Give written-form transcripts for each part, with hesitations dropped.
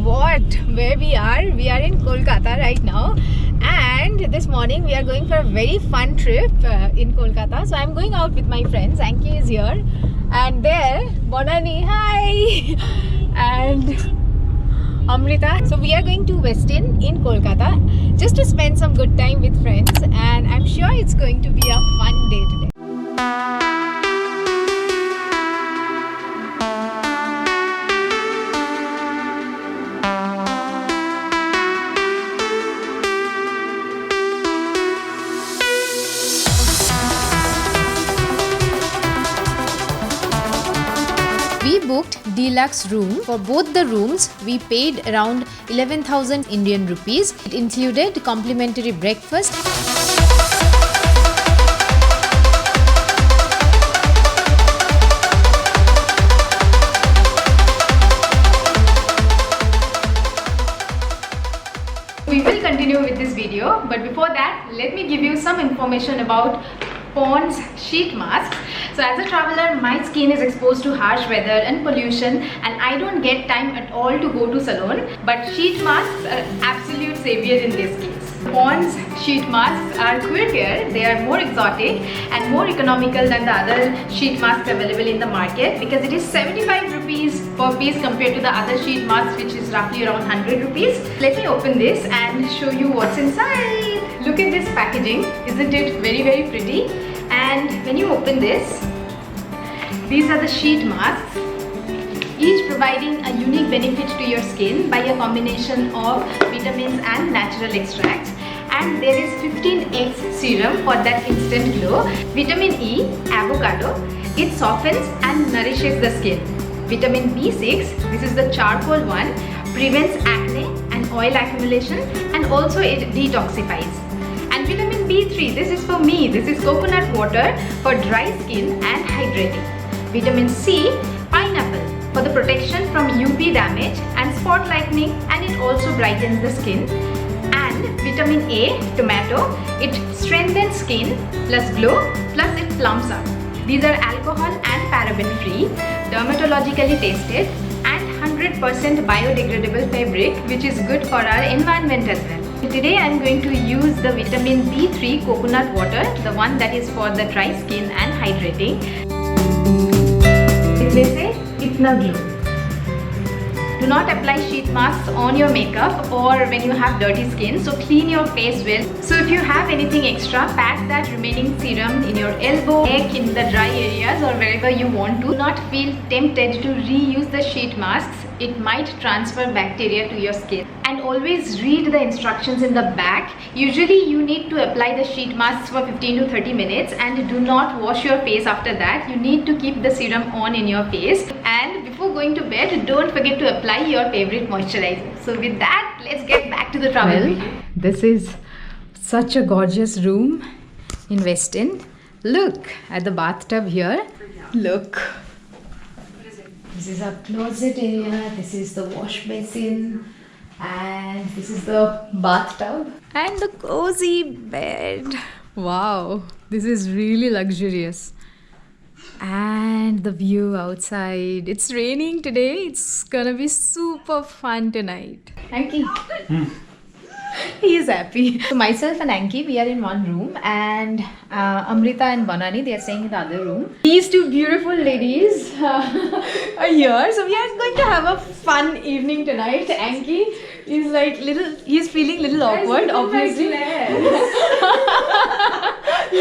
what? Where we are? We are in Kolkata right now, and this morning we are going for a very fun trip in Kolkata. So I'm going out with my friends. Anki is here, and there Bonani, hi, and Amrita. So we are going to Westin in Kolkata just to spend some good time with friends, and I'm sure it's going to be a fun day today. We booked deluxe room. For both the rooms, we paid around 11,000 Indian rupees. It included complimentary breakfast. We will continue with this video, but before that, let me give you some information about Pond's sheet masks. So as a traveler, my skin is exposed to harsh weather and pollution, and I don't get time at all to go to salon, but sheet masks are absolute savior in this case. Pond's sheet masks are quirkier, they are more exotic and more economical than the other sheet masks available in the market, because it is 75 rupees per piece compared to the other sheet masks, which is roughly around 100 rupees. Let me open this and show you what's inside. Look at this packaging, isn't it very pretty? And when you open this, these are the sheet masks, each providing a unique benefit to your skin by a combination of vitamins and natural extracts. And there is 15x serum for that instant glow. Vitamin E, avocado, it softens and nourishes the skin. Vitamin B6, this is the charcoal one, prevents acne and oil accumulation, and also it detoxifies. And vitamin B3, this is for me, this is coconut water for dry skin and hydrating. Vitamin C, pineapple, for the protection from UV damage and spot lightening, and it also brightens the skin. And vitamin A, tomato, it strengthens skin plus glow, plus it plumps up. These are alcohol and paraben free, dermatologically tested, and 100% biodegradable fabric, which is good for our environment as well. Today I am going to use the vitamin B3 coconut water, the one that is for the dry skin and hydrating. They say itna glow. Do not apply sheet masks on your makeup or when you have dirty skin, so clean your face well. So if you have anything extra, pack that remaining serum in your elbow, neck, in the dry areas, or wherever you want to. Do not feel tempted to reuse the sheet masks. It might transfer bacteria to your skin. And always read the instructions in the back. Usually you need to apply the sheet masks for 15 to 30 minutes and do not wash your face after that. You need to keep the serum on in your face. And before going to bed, don't forget to apply your favorite moisturizer. So with that, let's get back to the travel. Well, this is such a gorgeous room in Westin. Look at the bathtub here. Look. This is our closet area, this is the wash basin, and this is the bathtub. And the cozy bed. Wow, this is really luxurious. And the view outside. It's raining today, it's gonna be super fun tonight. Anki. He is happy. So myself and Anki, we are in one room, and Amrita and Banani, they are staying in the other room. These two beautiful ladies are here. So we are going to have a fun evening tonight. Anki is like he's feeling little awkward, obviously.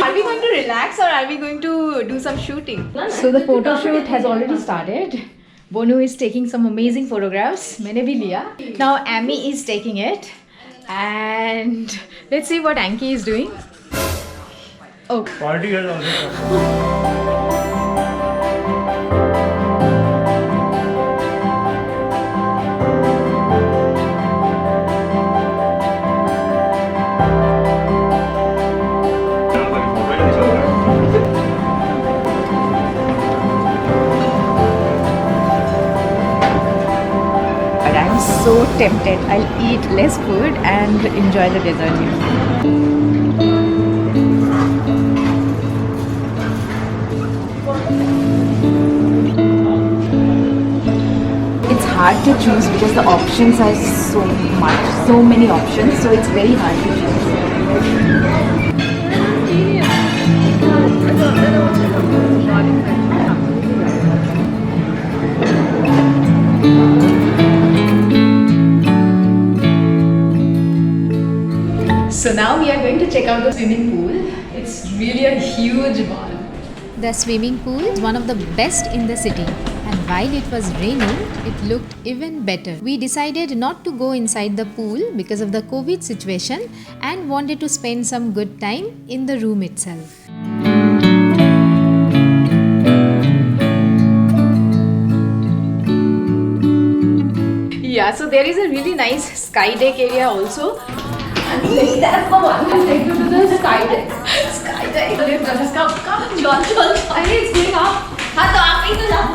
Are we going to relax or are we going to do some shooting? So the photo shoot has already started. Bonu is taking some amazing photographs. Maine bhi liya. Now Amy is taking it. And let's see what Anki is doing. Oh. Party has also started. I'm so tempted. I'll eat less food and enjoy the dessert here. hard to choose because the options are so many options, so it's very hard to choose. So now we are going to check out the swimming pool. It's really a huge one. The swimming pool is one of the best in the city, and while it was raining, it looked even better. We decided not to go inside the pool because of the COVID situation and wanted to spend some good time in the room itself. Yeah, so there is a really nice sky deck area also. And that's the one. I'll take you to the sky deck. Sky deck. Come, John. I mean, it's going up. हाँ तो आप ही तो जाओ.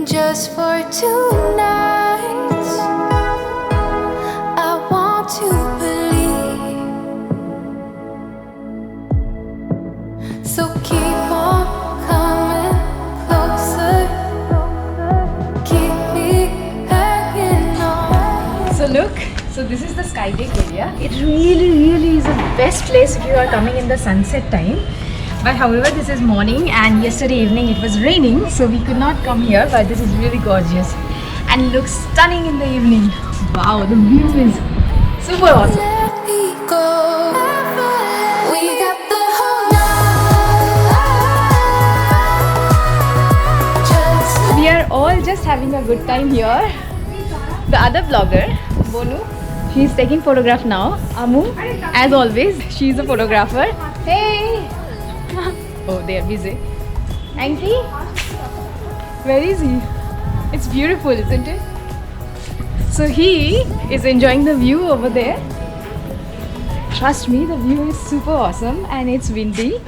Just for 2 nights, I want to believe. So keep on coming closer, keep me hanging on. So look, so this is the sky deck area. It really is the best place if you are coming in the sunset time. But however, this is morning and yesterday evening it was raining, so we could not come here, but this is really gorgeous and looks stunning in the evening. Wow, the view is super awesome. Let me go. We got the whole night. Just We are all just having a good time here. The other vlogger, Bonu, she's taking photograph now. Amu, as always, she's a photographer. Hey! Oh, they are busy. Anki? Where is he? It's beautiful, isn't it? So he is enjoying the view over there. Trust me, the view is super awesome and it's windy.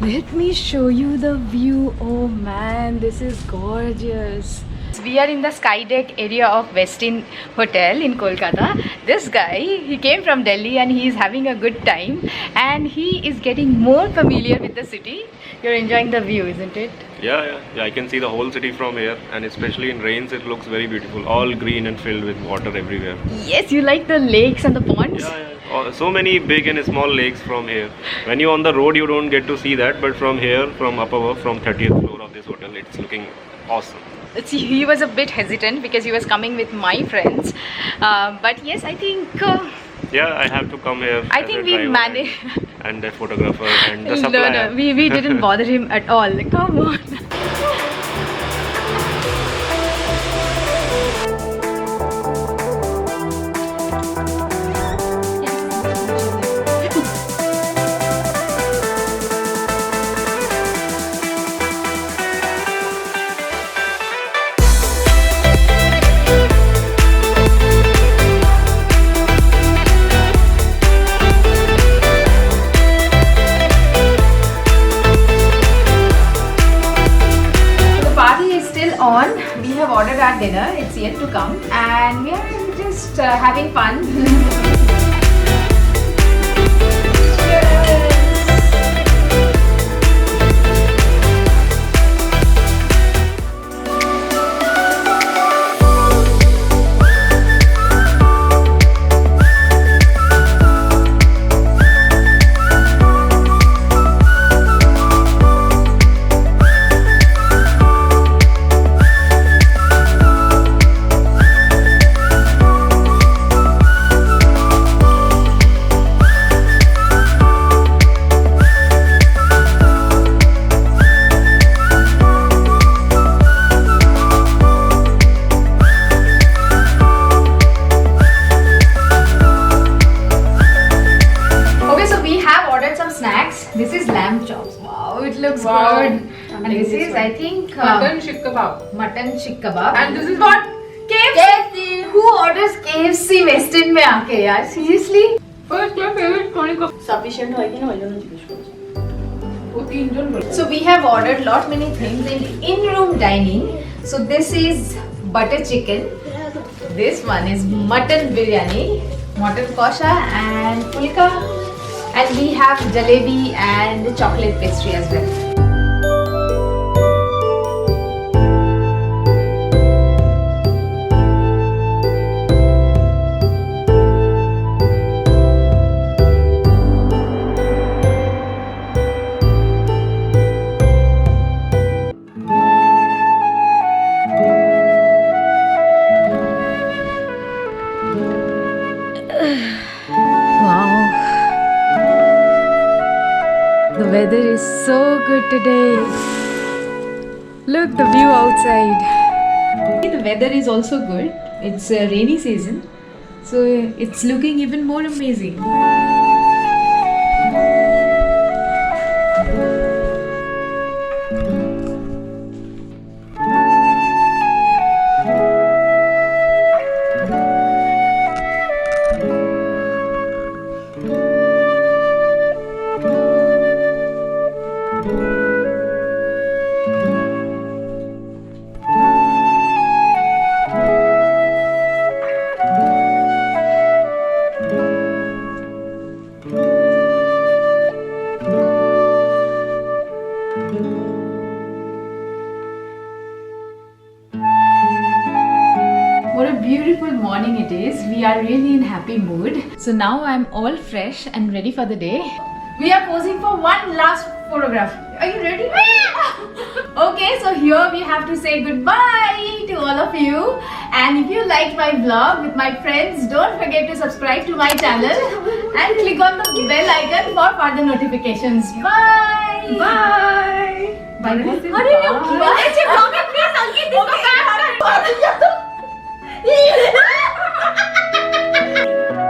Let me show you the view. Oh man, this is gorgeous. We are in the sky deck area of Westin Hotel in Kolkata. This guy, he came from Delhi and he is having a good time and he is getting more familiar with the city. You're enjoying the view, isn't it? Yeah, I can see the whole city from here, and especially in rains it looks very beautiful. All green and filled with water everywhere. Yes, you like the lakes and the ponds? So many big and small lakes from here. When you're on the road you don't get to see that, but from here, from up above, from 30th floor of this hotel, it's looking awesome. See, he was a bit hesitant because he was coming with my friends. But yes, I think... Yeah, I have to come here. I think we managed... And that photographer and the supplier. No, we didn't bother him at all. Come on. On, we have ordered our dinner, it's yet to come and we are just having fun. This is lamb chops. Wow, it looks good. And this is, I think, mutton shish kebab. Mutton shish kebab. And this is what? KFC. Who orders KFC Westin में आके यार? Seriously? First, my favorite chronic of Sufficient হয় কিনা ওই জন্য জিজ্ঞেস করেছি। ও তিনজন বলে। So we have ordered lot many things in room dining. So this is butter chicken. This one is mutton biryani, mutton kosha and pulka. And we have jalebi and chocolate pastry as well. The weather is so good today. Look the view outside. The weather is also good. It's a rainy season, so it's looking even more amazing. What a beautiful morning it is. We are really in happy mood. So now I'm all fresh and ready for the day. We are posing for one last photograph. Are you ready? Okay, so here we have to say goodbye to all of you. And if you liked my vlog with my friends, don't forget to subscribe to my channel and click on the bell icon for further notifications. Bye. Bye. Bye. Bye. Okay.